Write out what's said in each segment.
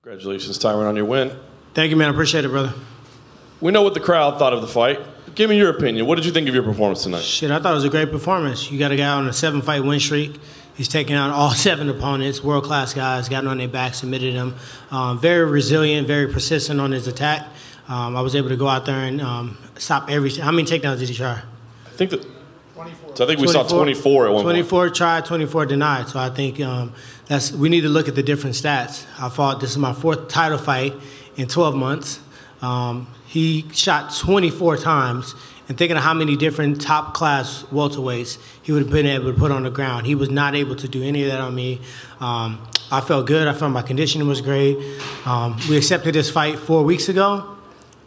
Congratulations, Tyron, on your win. Thank you, man. I appreciate it, brother. We know what the crowd thought of the fight. Give me your opinion. What did you think of your performance tonight? Shit, I thought it was a great performance. You got a guy on a 7-fight win streak. He's taken out all 7 opponents, world-class guys, gotten on their back, submitted them. Very resilient, very persistent on his attack. I was able to go out there and stop everything. How many takedowns did he try? I think that. 24. So I think we saw 24 at one point. 24 tried, 24 denied. So I think we need to look at the different stats. This is my 4th title fight in 12 months. He shot 24 times, and thinking of how many different top-class welterweights he would have been able to put on the ground. He was not able to do any of that on me. I felt good. I felt my conditioning was great. We accepted this fight 4 weeks ago.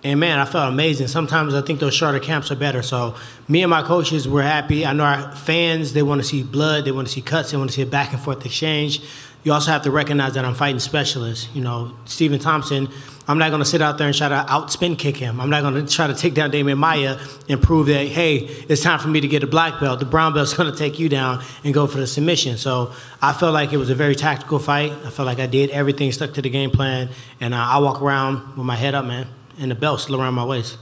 And, man, I felt amazing. Sometimes I think those shorter camps are better. So me and my coaches were happy. I know our fans, they want to see blood. They want to see cuts. They want to see a back-and-forth exchange. You also have to recognize that I'm fighting specialists. You know, Stephen Thompson, I'm not going to sit out there and try to out-spin kick him. I'm not going to try to take down Damian Maia and prove that, hey, it's time for me to get a black belt. The brown belt's going to take you down and go for the submission. So I felt like it was a very tactical fight. I felt like I did everything, stuck to the game plan. And I walk around with my head up, man, and the belt still around my waist.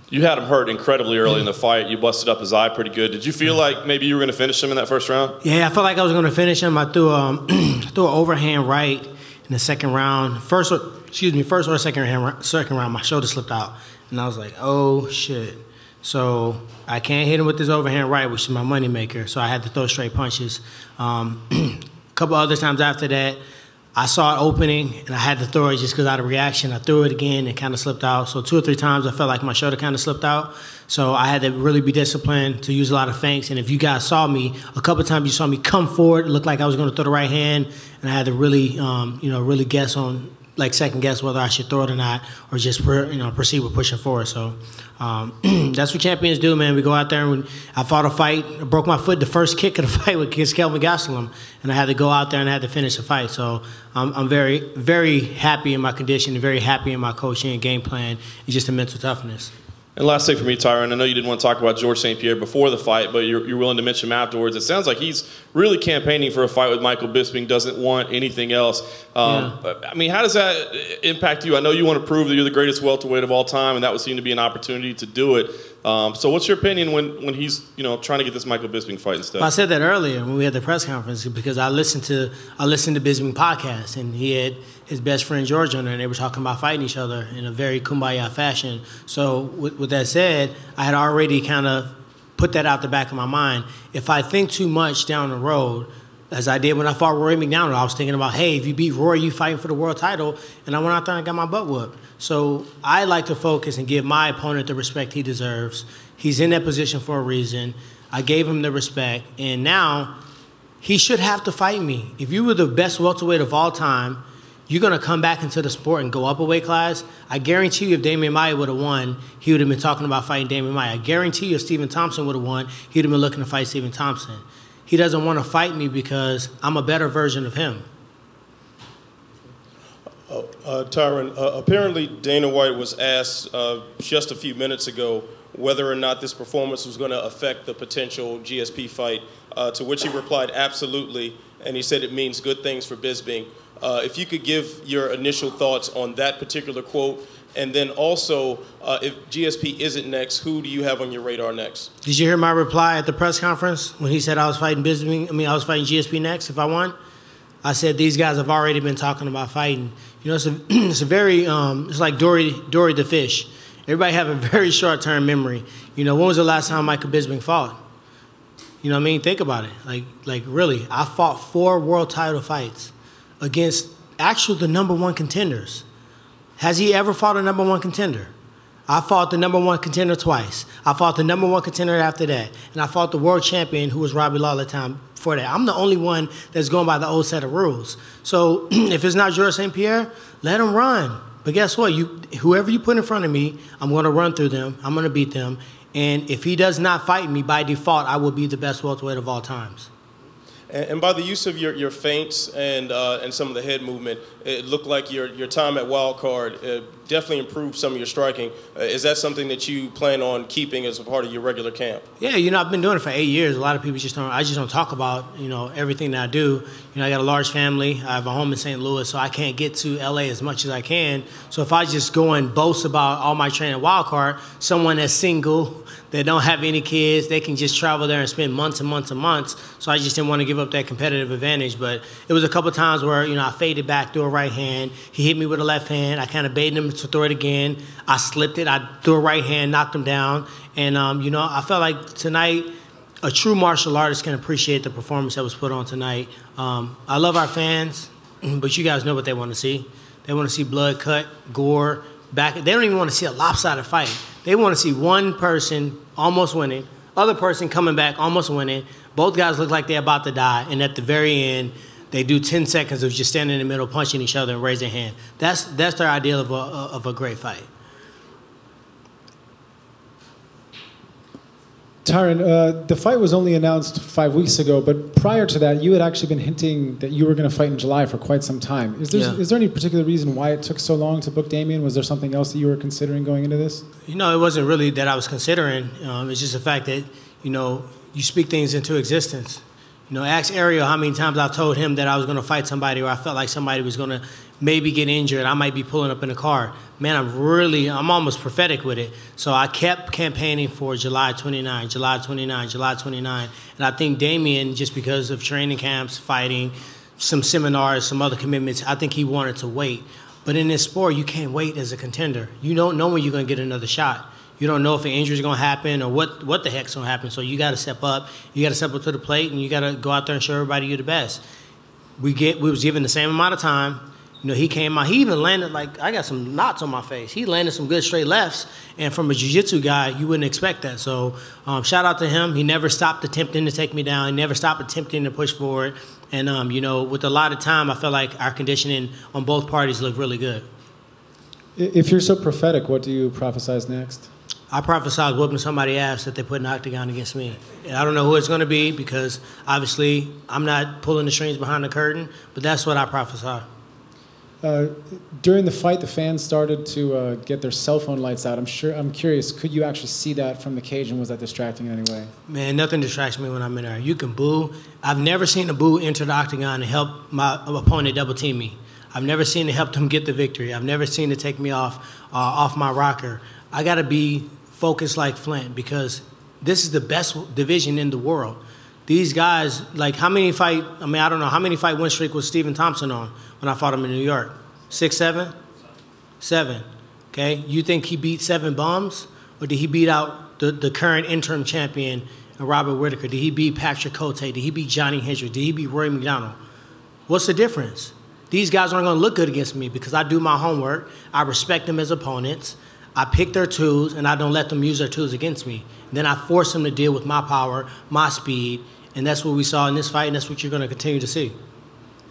You had him hurt incredibly early in the fight. You busted up his eye pretty good. Did you feel like maybe you were going to finish him in that first round? Yeah, I felt like I was going to finish him. I threw an overhand right in the second round. First or second round, my shoulder slipped out. And I was like, oh, shit. So I can't hit him with this overhand right, which is my moneymaker. So I had to throw straight punches. A couple other times after that, I saw it opening, and I had to throw it just because out of reaction. I threw it again and kind of slipped out. So 2 or 3 times I felt like my shoulder kind of slipped out. So I had to really be disciplined to use a lot of feints. And if you guys saw me, a couple of times you saw me come forward. It looked like I was going to throw the right hand, and I had to really, really guess on, like second guess whether I should throw it or not, or just proceed with pushing forward. So that's what champions do, man. We go out there and I fought a fight, I broke my foot the first kick of the fight against Kelvin Gastelum, and I had to go out there and I had to finish the fight. So I'm very, very happy in my condition, and very happy in my coaching and game plan, and just the mental toughness. And last thing for me, Tyron, I know you didn't want to talk about George St. Pierre before the fight, but you're willing to mention him afterwards. It sounds like he's really campaigning for a fight with Michael Bisping, doesn't want anything else. I mean, how does that impact you? I know you want to prove that you're the greatest welterweight of all time, and that would seem to be an opportunity to do it. So what's your opinion when he's trying to get this Michael Bisping fight instead? Well, I said that earlier when we had the press conference, because I listened to Bisping podcast, and he had his best friend George on there, and they were talking about fighting each other in a very kumbaya fashion. So with that said, I had already kind of put that out the back of my mind. If I think too much down the road, as I did when I fought Rory McDonald, I was thinking about, hey, if you beat Rory, you fighting for the world title, and I went out there and got my butt whooped. So I like to focus and give my opponent the respect he deserves. He's in that position for a reason. I gave him the respect, and now he should have to fight me. If you were the best welterweight of all time, you're going to come back into the sport and go up a weight class. I guarantee you if Damian Maia would have won, he would have been talking about fighting Damian Maia. I guarantee you if Stephen Thompson would have won, he would have been looking to fight Stephen Thompson. He doesn't want to fight me because I'm a better version of him. Tyron, apparently Dana White was asked just a few minutes ago whether or not this performance was going to affect the potential GSP fight, to which he replied, absolutely, and he said it means good things for Bisping. If you could give your initial thoughts on that particular quote, and then also, if GSP isn't next, who do you have on your radar next? Did you hear my reply at the press conference when he said I was fighting I was fighting GSP next if I won? I said these guys have already been talking about fighting. It's a very it's like Dory the fish. Everybody have a very short-term memory. When was the last time Michael Bisping fought? You know what I mean? Think about it. Like really, I fought 4 world title fights against the #1 contenders. Has he ever fought a #1 contender? I fought the #1 contender twice. I fought the #1 contender after that. And I fought the world champion, who was Robbie Lawler, time before that. I'm the only one that's going by the old set of rules. So if it's not George St. Pierre, let him run. But guess what? Whoever you put in front of me, I'm going to run through them. I'm going to beat them. And if he does not fight me, by default, I will be the best welterweight of all times. And by the use of your feints and some of the head movement, it looked like your time at Wildcard definitely improved some of your striking. Is that something that you plan on keeping as a part of your regular camp? Yeah, I've been doing it for 8 years. A lot of people I just don't talk about, everything that I do. I got a large family. I have a home in St. Louis, so I can't get to LA as much as I can. So if I just go and boast about all my training at Wildcard, someone that's single, that don't have any kids, they can just travel there and spend months and months and months. So I just didn't want to give up that competitive advantage. But it was a couple of times where, I faded back, threw a right hand. He hit me with a left hand. I kind of baited him to throw it again. I slipped it. I threw a right hand, knocked him down. And, I felt like tonight a true martial artist can appreciate the performance that was put on tonight. I love our fans, but you guys know what they want to see. They want to see blood, cut, gore, back. They don't even want to see a lopsided fight. They want to see one person almost winning, other person coming back almost winning. Both guys look like they're about to die, and at the very end, they do 10 seconds of just standing in the middle, punching each other and raising their hand. That's their ideal of a great fight. Tyron, the fight was only announced 5 weeks ago, but prior to that, you had actually been hinting that you were going to fight in July for quite some time. Is there any particular reason why it took so long to book Damian? Was there something else that you were considering going into this? It wasn't really that I was considering. It's just the fact that, you speak things into existence. Ask Ariel how many times I told him that I was going to fight somebody or I felt like somebody was going to maybe get injured. I might be pulling up in a car. Man, I'm almost prophetic with it. So I kept campaigning for July 29, July 29, July 29. And I think Damian, just because of training camps, fighting, some seminars, some other commitments, I think he wanted to wait. But in this sport, you can't wait as a contender. You don't know when you're going to get another shot. You don't know if an injury is going to happen or what the heck's going to happen. So you got to step up. You got to step up to the plate, and you got to go out there and show everybody you're the best. We was given the same amount of time. He came out. He even landed, I got some knots on my face. He landed some good straight lefts. And from a jiu-jitsu guy, you wouldn't expect that. So shout out to him. He never stopped attempting to take me down. He never stopped attempting to push forward. And, with a lot of time, I felt like our conditioning on both parties looked really good. If you're so prophetic, what do you prophesize next? I prophesied whooping somebody's ass that they put in the octagon against me. And I don't know who it's going to be because, obviously, I'm not pulling the strings behind the curtain, but that's what I prophesy. During the fight, the fans started to get their cell phone lights out. I'm curious, could you actually see that from the cage, and was that distracting in any way? Man, nothing distracts me when I'm in there. You can boo. I've never seen a boo enter the octagon and help my opponent double team me. I've never seen it help them get the victory. I've never seen it take me off my rocker. I got to be focused like Flint because this is the best division in the world. These guys, how many fight, I don't know, how many fight win streak was Stephen Thompson on when I fought him in New York? 6, 7? 7. Okay? You think he beat 7 bums? Or did he beat out the current interim champion, Robert Whitaker? Did he beat Patrick Cote? Did he beat Johnny Hendricks? Did he beat Roy McDonald? What's the difference? These guys aren't going to look good against me because I do my homework. I respect them as opponents. I pick their tools, and I don't let them use their tools against me. Then I force them to deal with my power, my speed, and that's what we saw in this fight, and that's what you're going to continue to see.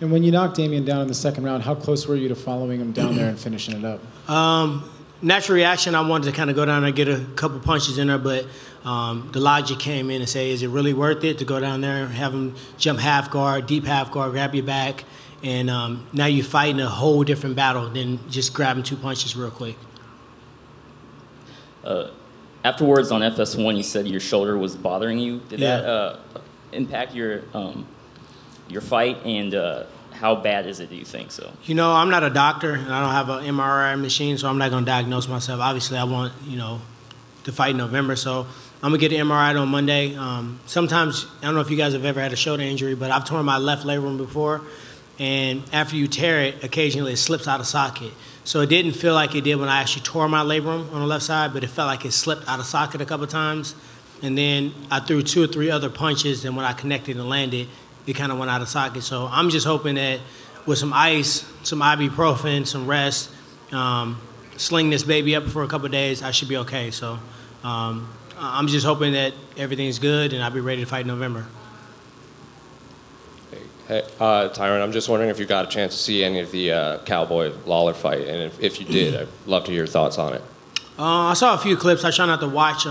And when you knocked Damian down in the second round, how close were you to following him down there and finishing it up? Natural reaction, I wanted to kind of go down there and get a couple punches in there, but the logic came in and say, is it really worth it to go down there and have him jump half guard, deep half guard, grab your back, and now you're fighting a whole different battle than just grabbing 2 punches real quick. Afterwards on FS1, you said your shoulder was bothering you. Did that impact your fight, and how bad is it, do you think so? I'm not a doctor, and I don't have an MRI machine, so I'm not going to diagnose myself. Obviously, I want, to fight in November, so I'm going to get an MRI on Monday. Sometimes, I don't know if you guys have ever had a shoulder injury, but I've torn my left labrum before, and after you tear it, occasionally it slips out of socket. So it didn't feel like it did when I actually tore my labrum on the left side, but it felt like it slipped out of socket a couple times. And then I threw 2 or 3 other punches, and when I connected and landed, it kind of went out of socket. So I'm just hoping that with some ice, some ibuprofen, some rest, sling this baby up for a couple of days, I should be okay. So I'm just hoping that everything's good, and I'll be ready to fight in November. Hey, Tyron, I'm just wondering if you got a chance to see any of the Cowboy Lawler fight, and if you did, I'd love to hear your thoughts on it. I saw a few clips. I try not to watch.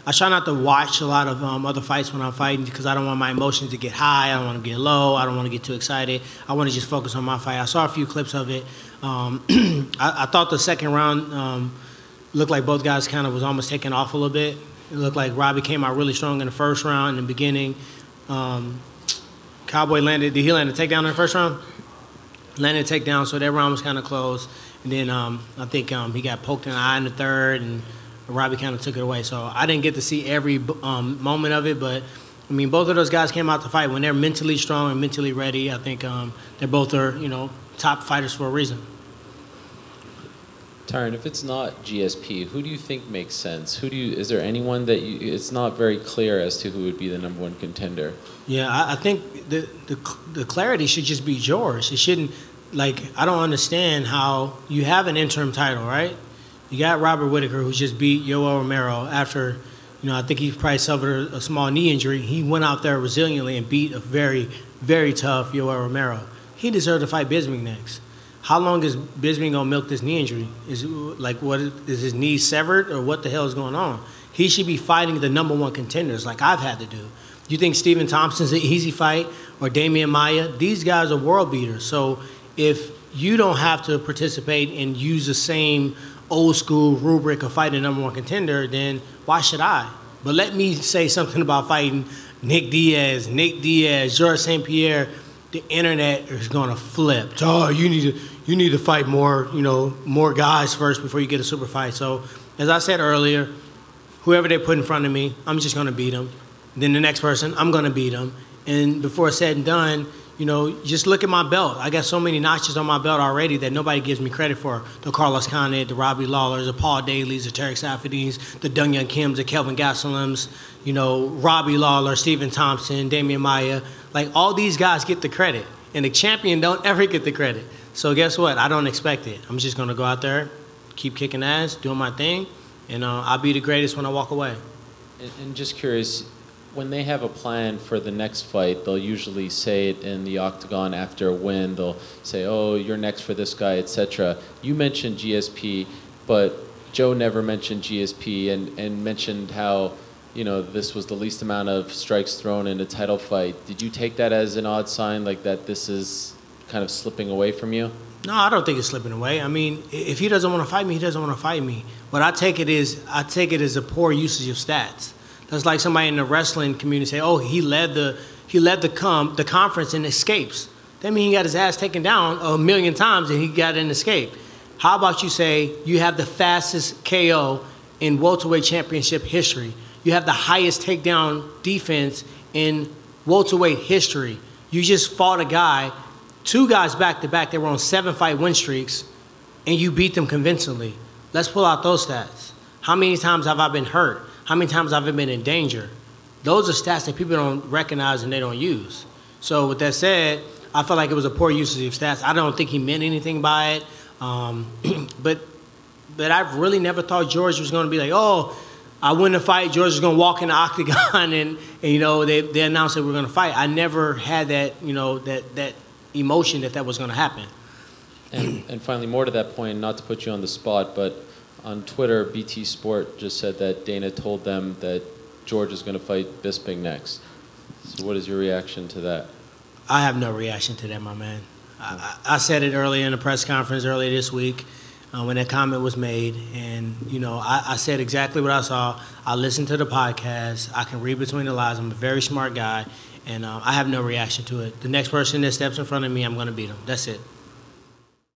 I try not to watch a lot of other fights when I'm fighting because I don't want my emotions to get high. I don't want to get low. I don't want to get too excited. I want to just focus on my fight. I saw a few clips of it. I thought the second round looked like both guys kind of was almost taking off a little bit. It looked like Robbie came out really strong in the first round in the beginning. Cowboy landed a takedown in the first round? Landed a takedown, so that round was kind of close. And then I think he got poked in the eye in the third, and Robbie kind of took it away. So I didn't get to see every moment of it, but I mean, both of those guys came out to fight when they're mentally strong and mentally ready. I think they both are, top fighters for a reason. Tyron, if it's not GSP, who do you think makes sense? Is there anyone that it's not very clear as to who would be the number one contender? Yeah, I think the clarity should just be George. It shouldn't, I don't understand how you have an interim title, right? You got Robert Whittaker, who just beat Yoel Romero after, I think he probably suffered a small knee injury. He went out there resiliently and beat a very, very tough Yoel Romero. He deserved to fight Bisping next. How long is Bisping gonna milk this knee injury? Is his knee severed, or what the hell is going on? He should be fighting the number one contenders like I've had to do. You think Stephen Thompson's an easy fight, or Damian Maia? These guys are world beaters. So if you don't have to participate and use the same old school rubric of fighting the number one contender, then why should I? But let me say something about fighting Nate Diaz, Georges St. Pierre. The internet is gonna flip. Oh, you need to fight more, more guys first before you get a super fight. So, as I said earlier, whoever they put in front of me, I'm just gonna beat them. Then the next person, I'm gonna beat them. And before it's said and done, just look at my belt. I got so many notches on my belt already that nobody gives me credit for. The Carlos Condit, the Robbie Lawlers, the Paul Daly's, the Tarek Safadines, the Dong Young Kims, the Kelvin Gassalims, Robbie Lawler, Stephen Thompson, Damian Maia. All these guys get the credit. And the champion don't ever get the credit. So guess what? I don't expect it. I'm just going to go out there, keep kicking ass, doing my thing, and I'll be the greatest when I walk away. And just curious, when they have a plan for the next fight, they'll usually say it in the octagon after a win. They'll say, oh, you're next for this guy, etc. You mentioned GSP, but Joe never mentioned GSP and mentioned how, this was the least amount of strikes thrown in a title fight. Did you take that as an odd sign, that this is kind of slipping away from you? No, I don't think it's slipping away. I mean, if he doesn't want to fight me, he doesn't want to fight me. What I take it as a poor usage of stats. That's like somebody in the wrestling community say, "Oh, he led the conference in escapes." That means he got his ass taken down 1,000,000 times and he got an escape. How about you say you have the fastest KO in welterweight championship history? You have the highest takedown defense in welterweight history. You just fought a guy, 2 guys back to back. They were on 7-fight win streaks, and you beat them convincingly. Let's pull out those stats. How many times have I been hurt? How many times have I been in danger? Those are stats that people don't recognize and they don't use. So with that said, I felt like it was a poor usage of stats. I don't think he meant anything by it. But I really never thought George was going to be like, oh, I win the fight, George is going to walk in the octagon and they announced that we're going to fight. I never had that, that emotion that was going to happen. And finally, more to that point, not to put you on the spot, but on Twitter, BT Sport just said that Dana told them that George is going to fight Bisping next. So what is your reaction to that? I have no reaction to that, my man. I said it earlier in the press conference earlier this week when that comment was made. And, I said exactly what I saw. I listened to the podcast. I can read between the lines. I'm a very smart guy. And I have no reaction to it. The next person that steps in front of me, I'm going to beat him. That's it.